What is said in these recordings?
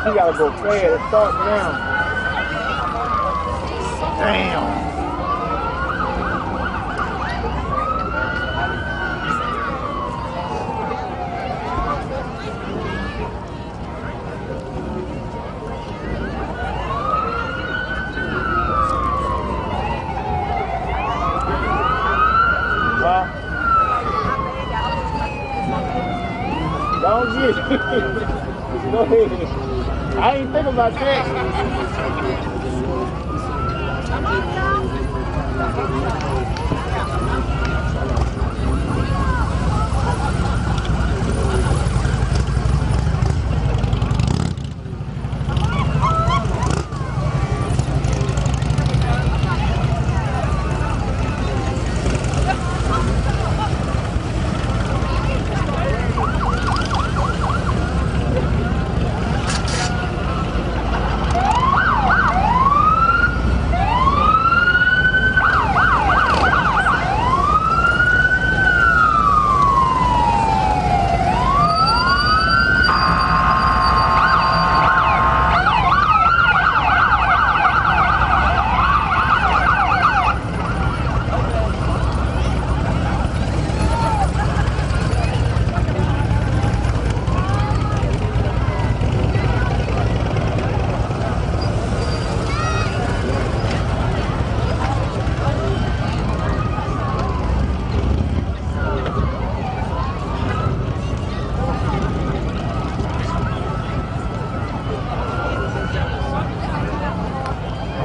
He gotta go fast. It starts now. Damn. Don't get it. Go ahead. I ain't think about that.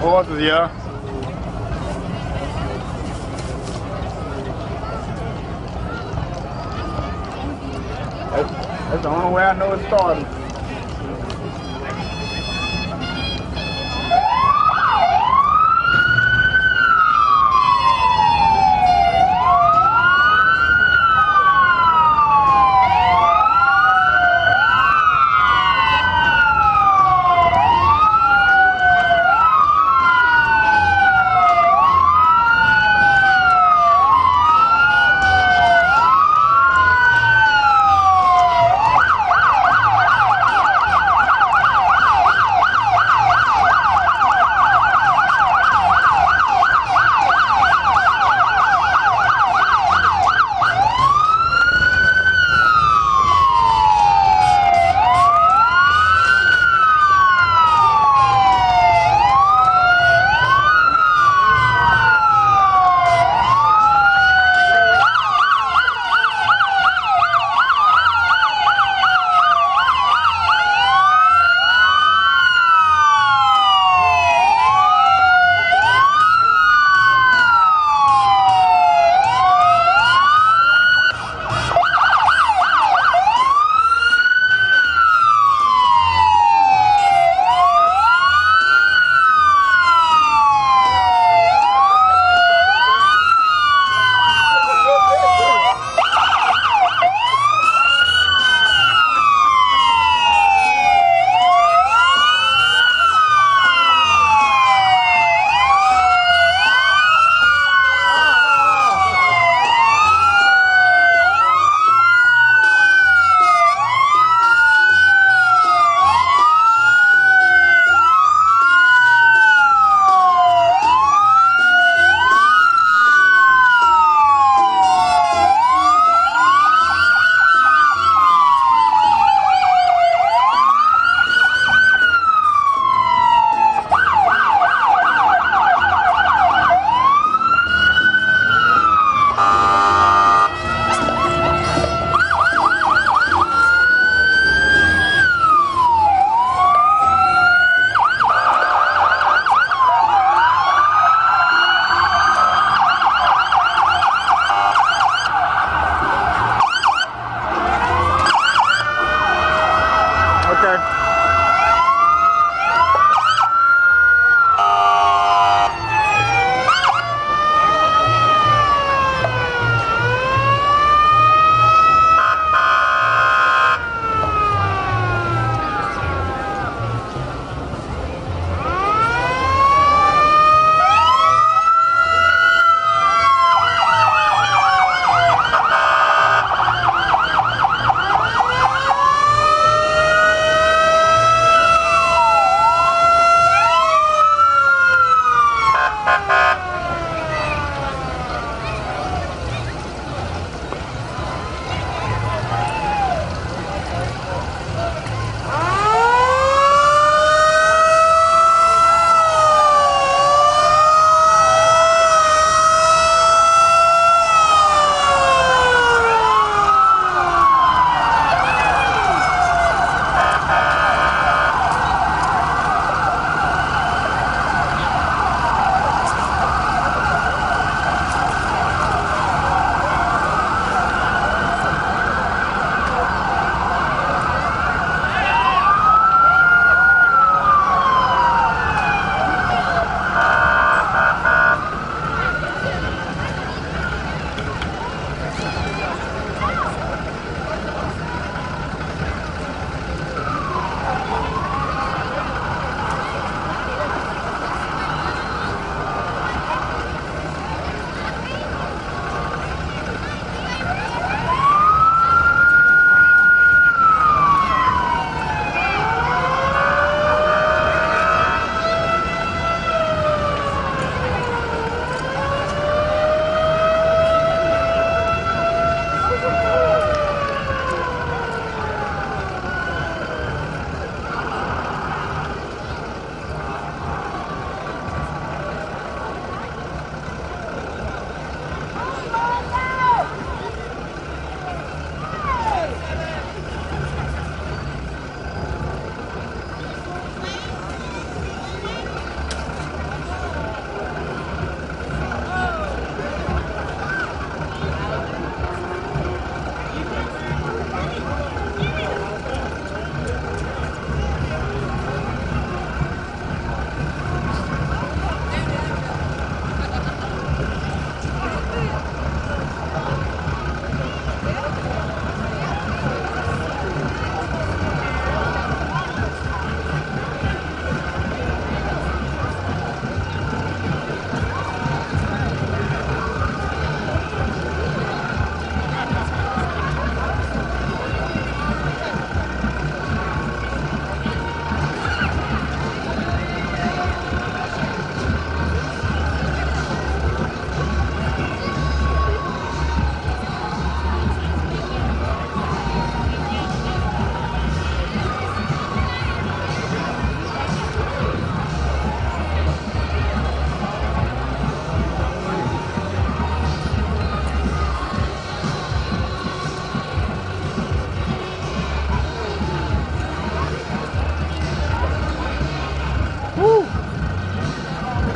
Horses, yeah. That's the only way I know it started.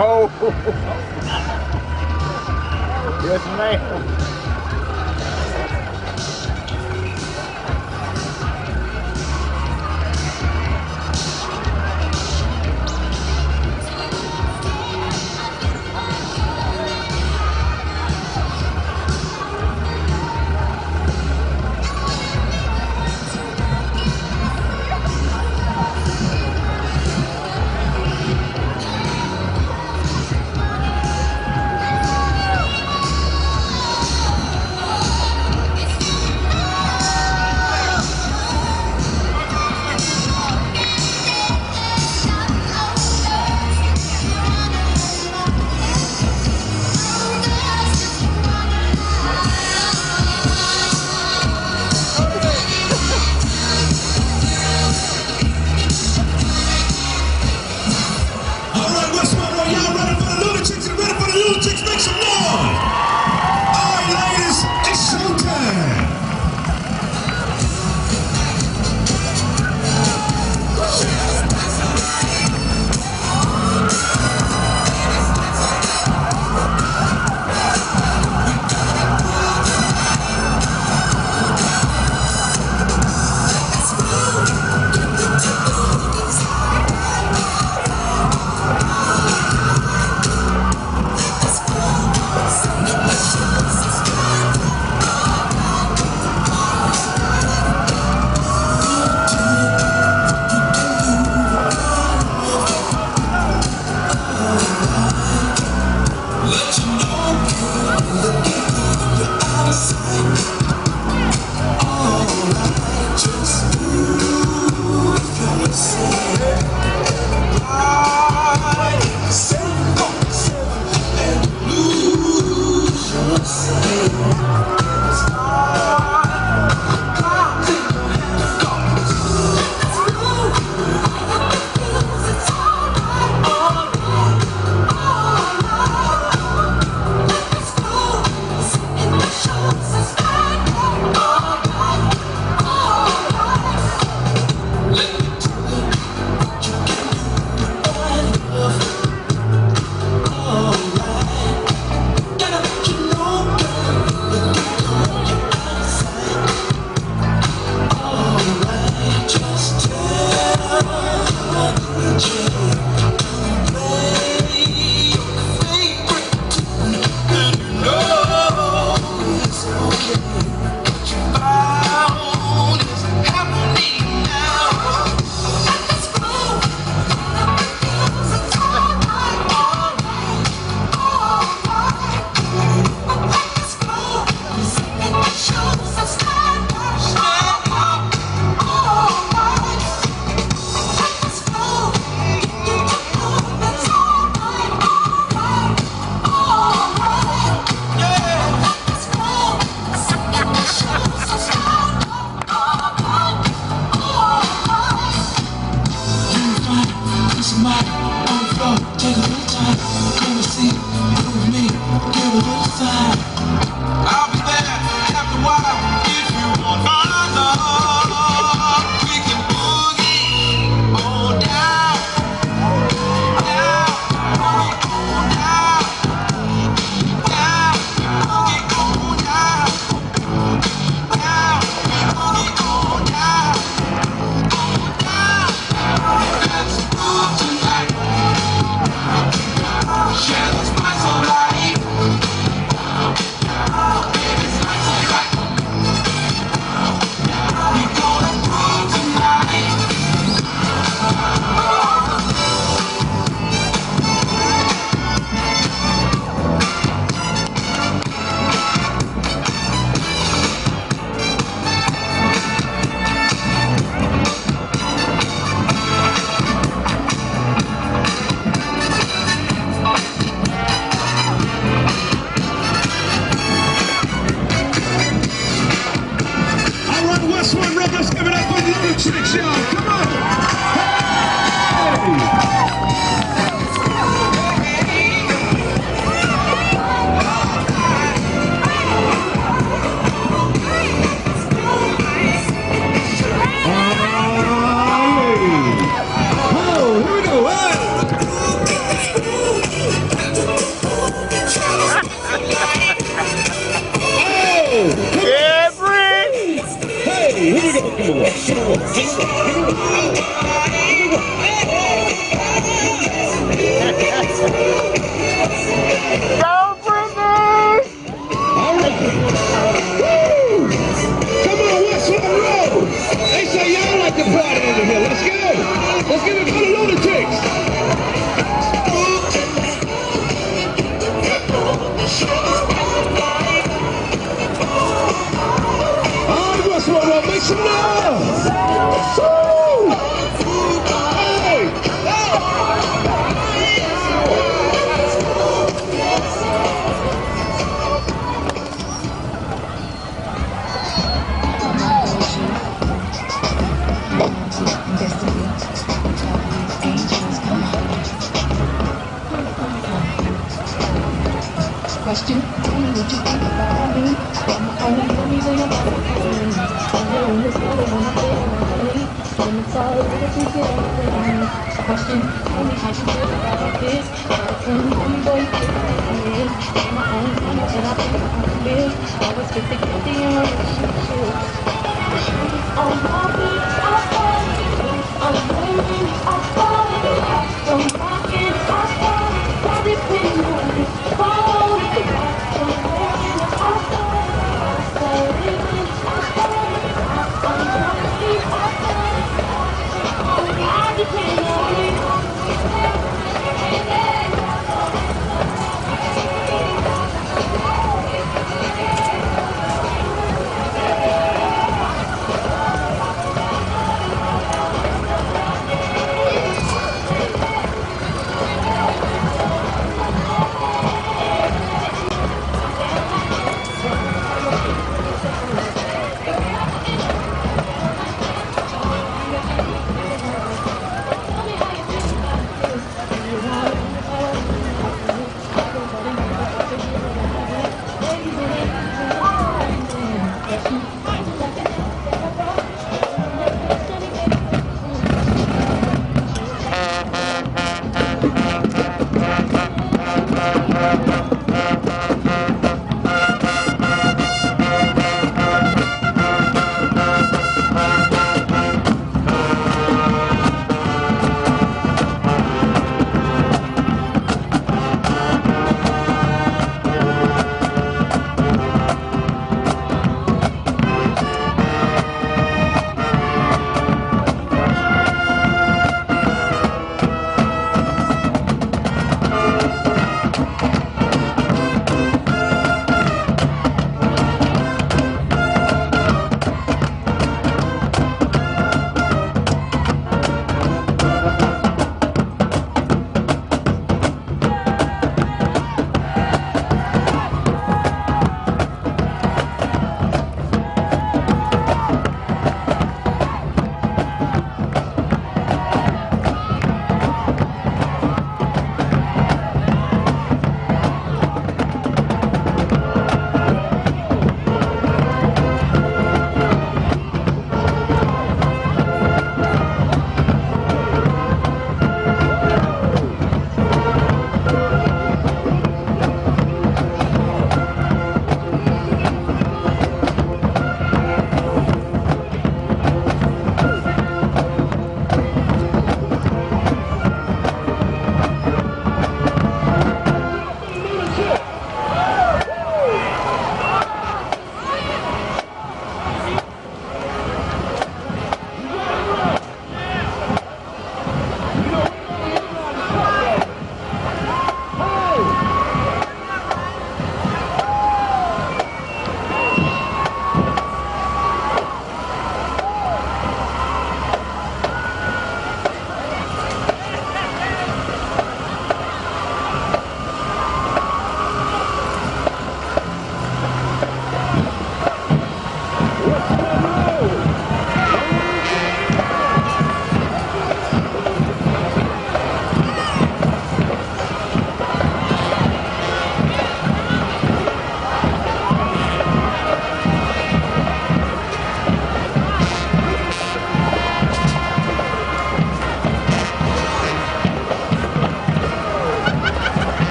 Oh. Yes, ma'am. They say y'all like to party over here. Let's go. Let's give it for the lunatics. All right, Westboro, make some noise. Woo! Hey! Question, what you think about me? I'm the reason I'm in this world, and it's all that you get. Question, how you feel about this? Boy, I'm my own thing, and I think I'm this. I was 50-50 in relationships. I'm happy, I'm learning, I'm walking, everything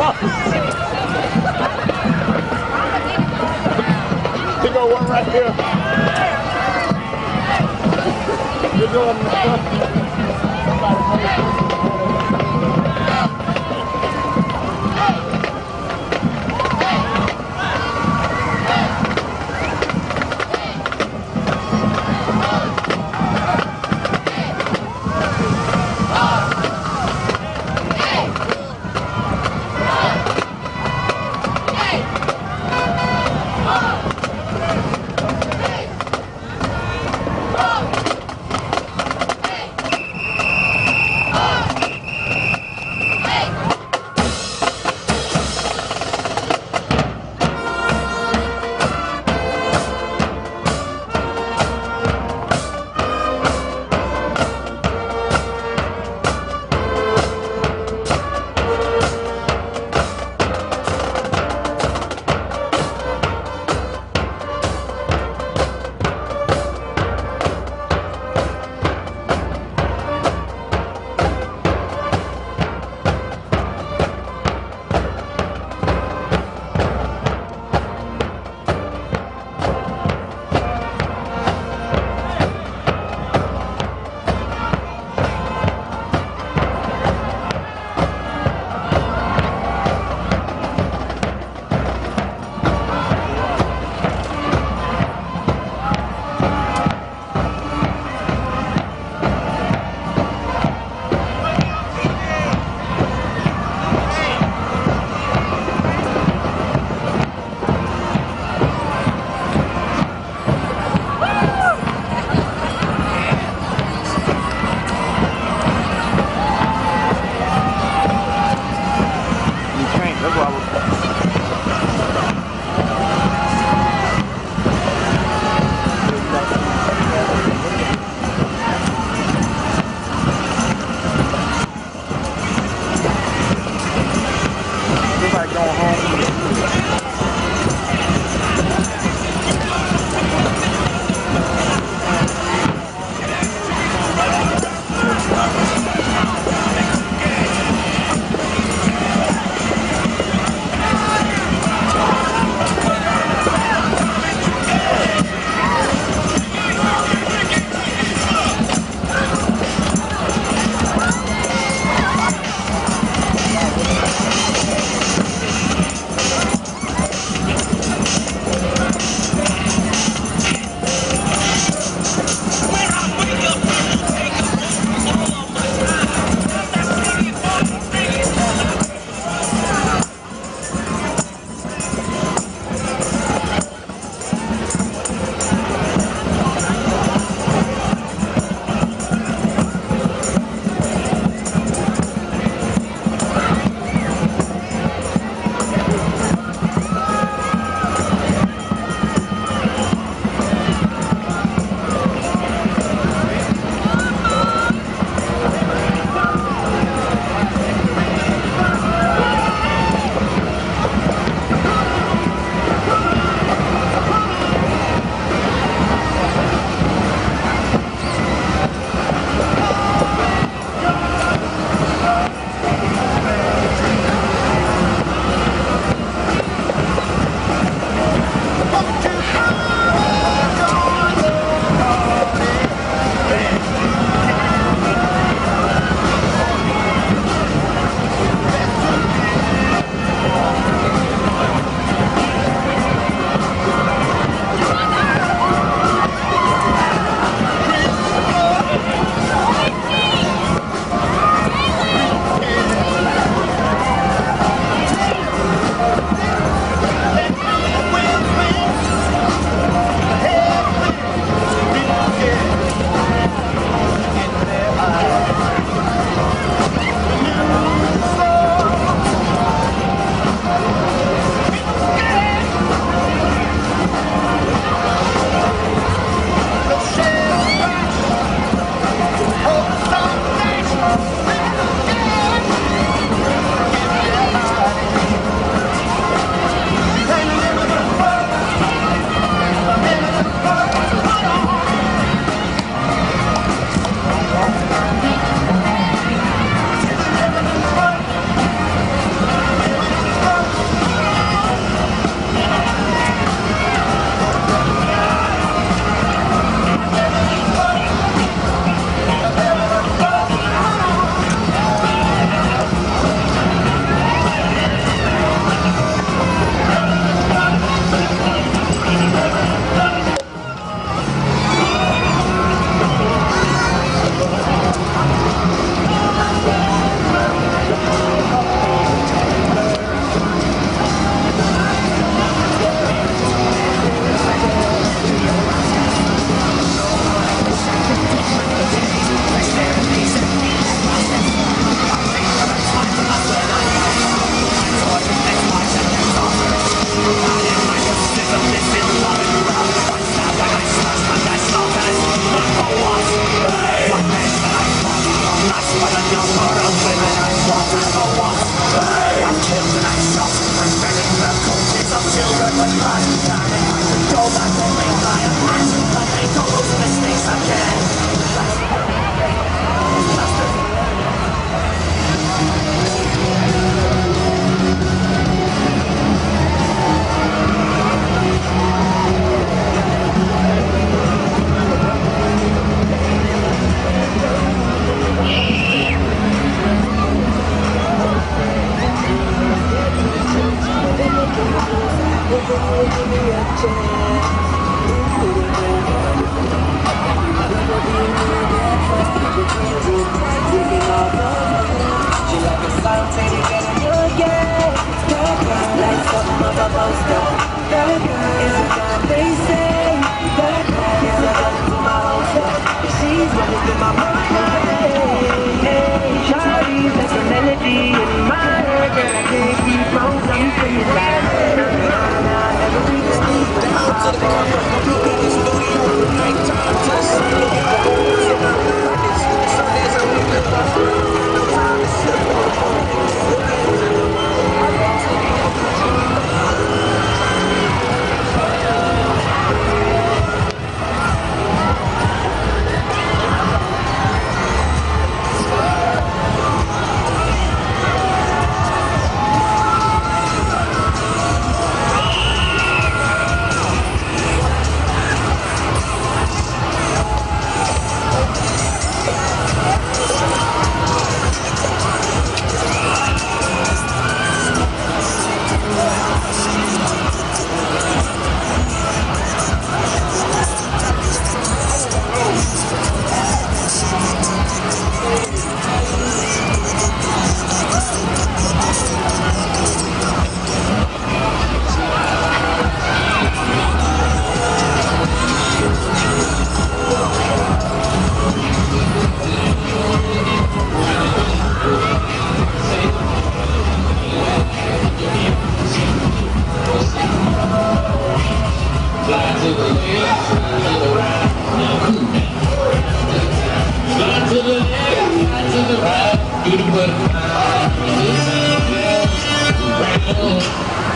Here go one right here. You're doing the stuff.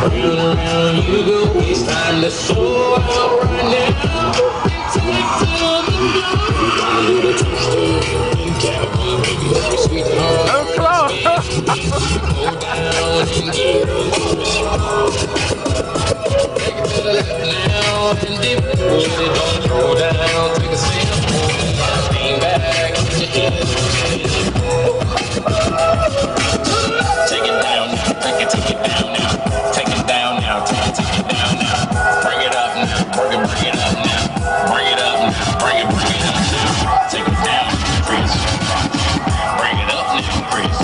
Around you go, it's time to show out right now. Take to the moon. Gonna do the two-step in Cali, baby, hey, sweetheart. That was close. Go down and get it. Take it to the left now and dip it with it. Don't throw down, take a step forward. Lean back, put your head. Take it down now, take it down now. Take it down now, take it down now. Bring it up now, bring it up now. Bring it up now, bring it up now. Take it down, Chris. Bring it up now, Chris.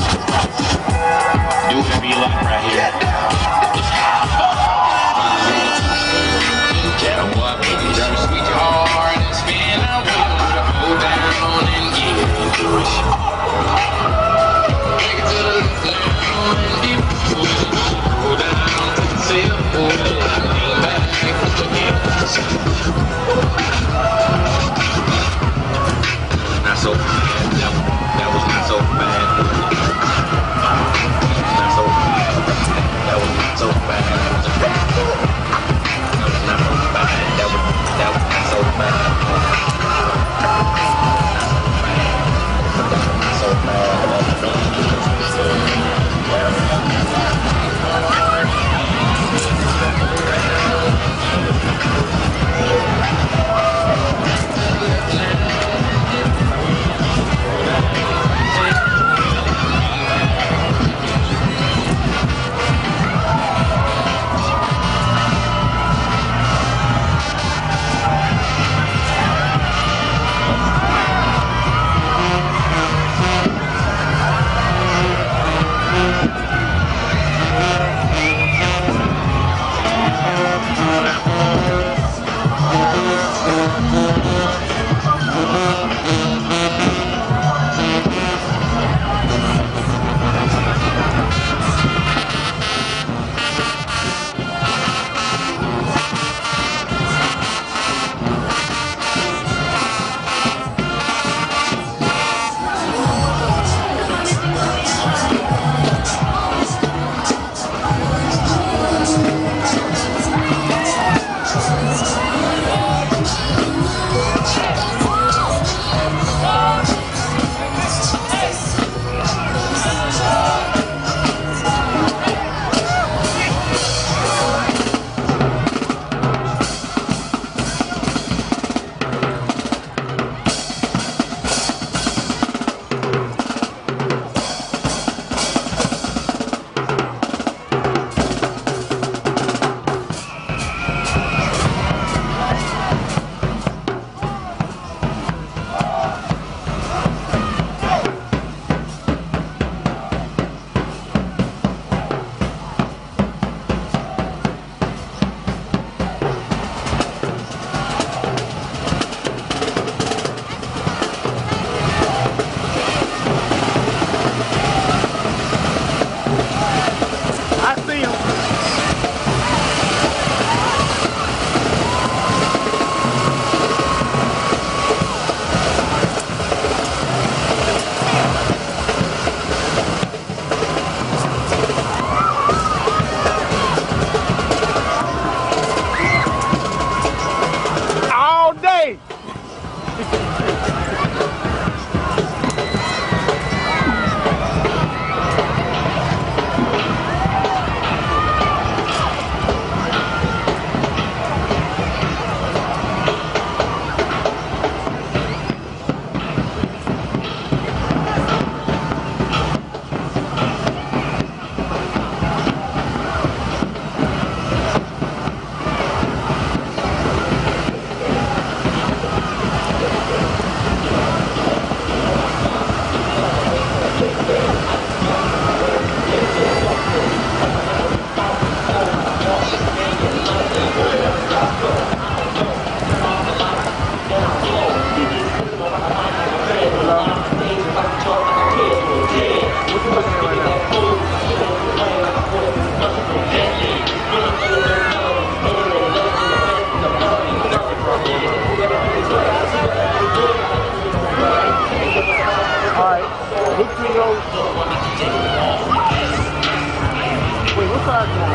side you on?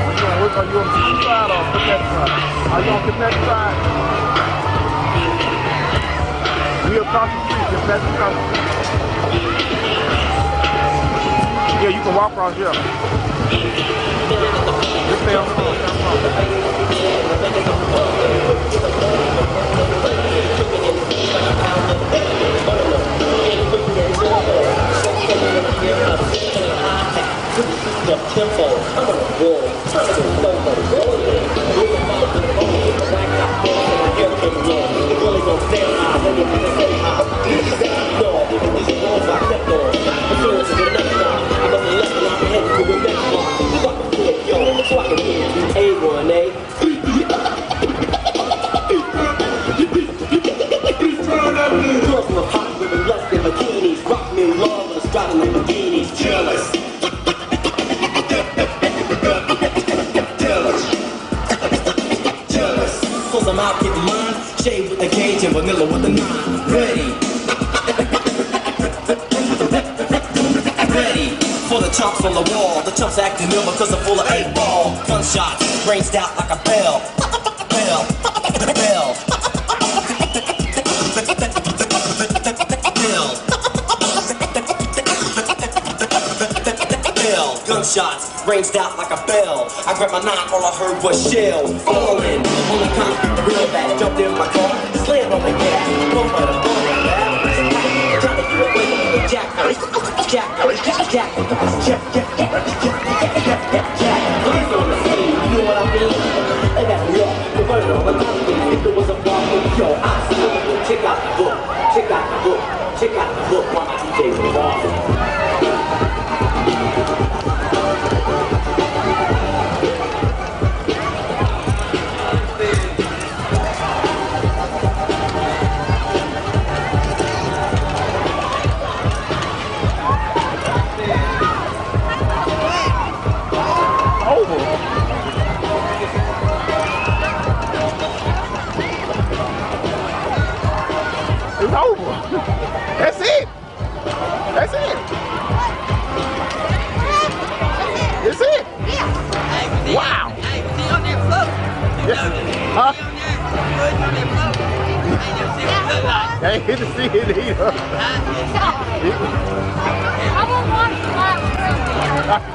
Are you on the east side or Connect side? Are you on Connect side? We across the street. Just that's across the street. Yeah, you can walk across here. Just stay on the phone. Tempo, I'm on the wall, I'm on the floor, I'm out getting mine, shade with the cage and vanilla with the 9. Ready. Ready for the chumps on the wall. The chumps acting ill because they're full of 8-ball. Gunshots ranged out like a bell. Bell. Bell. Bell. Gunshots ranged out like a bell. I grabbed my 9, all I heard was shell falling on the concrete real bad. Jumped in my car, slammed on the gas, go for the ball like that. Trying to get away from the jack. Please on the scene, you know what I mean? They got me up, converted on the concrete. If there was a problem, yo, I see it. Check out the book, check out the book, check out the book while my DJ was awesome. It's over. That's it. That's it. That's it. Wow. Hey, see on that float. You Yeah. know that. Huh? See on there? Good on that float. Ain't never seen it look like. I ain't hit to see it either. Huh? I don't want to.